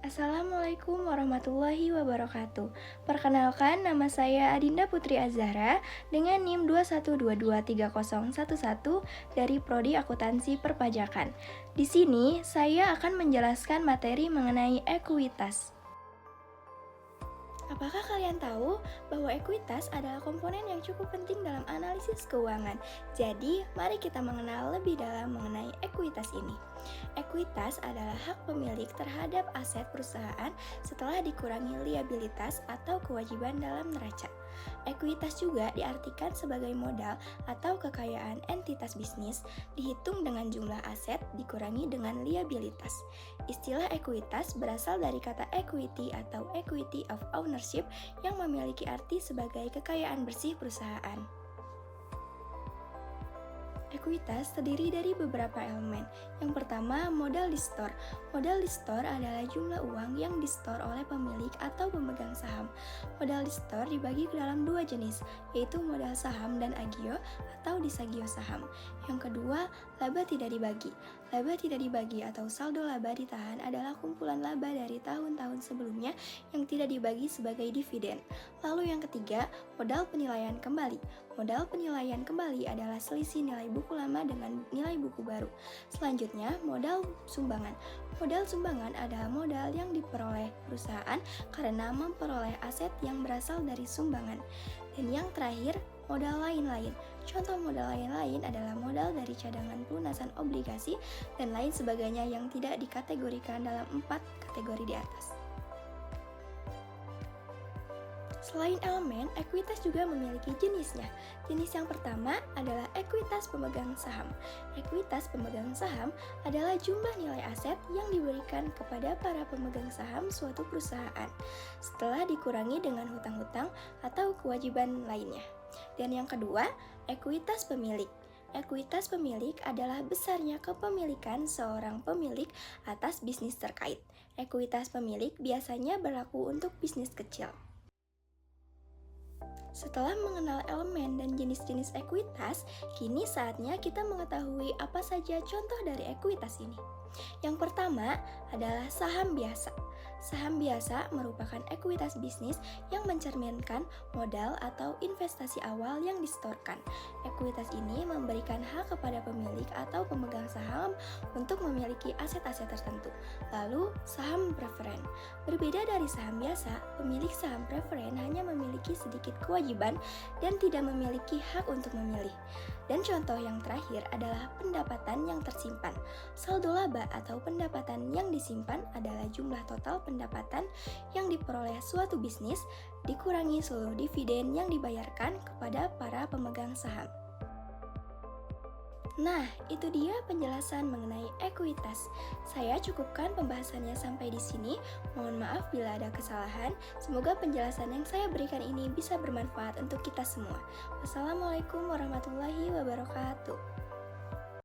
Assalamualaikum warahmatullahi wabarakatuh. Perkenalkan, nama saya Adinda Putri Azhara dengan NIM 212230111 dari Prodi Akuntansi Perpajakan. Di sini saya akan menjelaskan materi mengenai ekuitas. Apakah kalian tahu bahwa ekuitas adalah komponen yang cukup penting dalam analisis keuangan? Jadi, mari kita mengenal lebih dalam mengenai ekuitas ini. Ekuitas adalah hak pemilik terhadap aset perusahaan setelah dikurangi liabilitas atau kewajiban dalam neraca. Ekuitas juga diartikan sebagai modal atau kekayaan entitas bisnis dihitung dengan jumlah aset dikurangi dengan liabilitas. Istilah ekuitas berasal dari kata equity atau equity of ownership yang memiliki arti sebagai kekayaan bersih perusahaan. Ekuitas terdiri dari beberapa elemen. Yang pertama, modal di store. Modal di store adalah jumlah uang yang di store oleh pemilik atau pemegang saham. Modal di store dibagi ke dalam dua jenis, yaitu modal saham dan agio atau disagio saham. Yang kedua, laba tidak dibagi. Laba tidak dibagi atau saldo laba ditahan adalah kumpulan laba dari tahun-tahun sebelumnya yang tidak dibagi sebagai dividen. Lalu yang ketiga, modal penilaian kembali. Modal penilaian kembali adalah selisih nilai buku lama dengan nilai buku baru. Selanjutnya, modal sumbangan. Modal sumbangan adalah modal yang diperoleh perusahaan karena memperoleh aset yang berasal dari sumbangan. Dan yang terakhir, modal lain-lain. Contoh modal lain-lain adalah modal dari cadangan pelunasan obligasi dan lain sebagainya yang tidak dikategorikan dalam 4 kategori di atas. Selain elemen, ekuitas juga memiliki jenisnya. Jenis yang pertama adalah ekuitas pemegang saham. Ekuitas pemegang saham adalah jumlah nilai aset yang diberikan kepada para pemegang saham suatu perusahaan setelah dikurangi dengan hutang-hutang atau kewajiban lainnya. Dan yang kedua, ekuitas pemilik. Ekuitas pemilik adalah besarnya kepemilikan seorang pemilik atas bisnis terkait. Ekuitas pemilik biasanya berlaku untuk bisnis kecil. Setelah mengenal elemen dan jenis-jenis ekuitas, kini saatnya kita mengetahui apa saja contoh dari ekuitas ini. Yang pertama adalah saham biasa. Saham biasa merupakan ekuitas bisnis yang mencerminkan modal atau investasi awal yang disetorkan. Ekuitas ini memberikan hak kepada pemilik atau pemegang saham untuk memiliki aset-aset tertentu. Lalu, saham preferen. Berbeda dari saham biasa, pemilik saham preferen hanya memiliki sedikit kewajiban dan tidak memiliki hak untuk memilih. Dan contoh yang terakhir adalah pendapatan yang tersimpan. Saldo laba atau pendapatan yang disimpan adalah jumlah total pendapatan yang diperoleh suatu bisnis dikurangi seluruh dividen yang dibayarkan kepada para pemegang saham. Nah, itu dia penjelasan mengenai ekuitas. Saya cukupkan pembahasannya sampai di sini. Mohon maaf bila ada kesalahan. Semoga penjelasan yang saya berikan ini bisa bermanfaat untuk kita semua. Wassalamualaikum warahmatullahi wabarakatuh.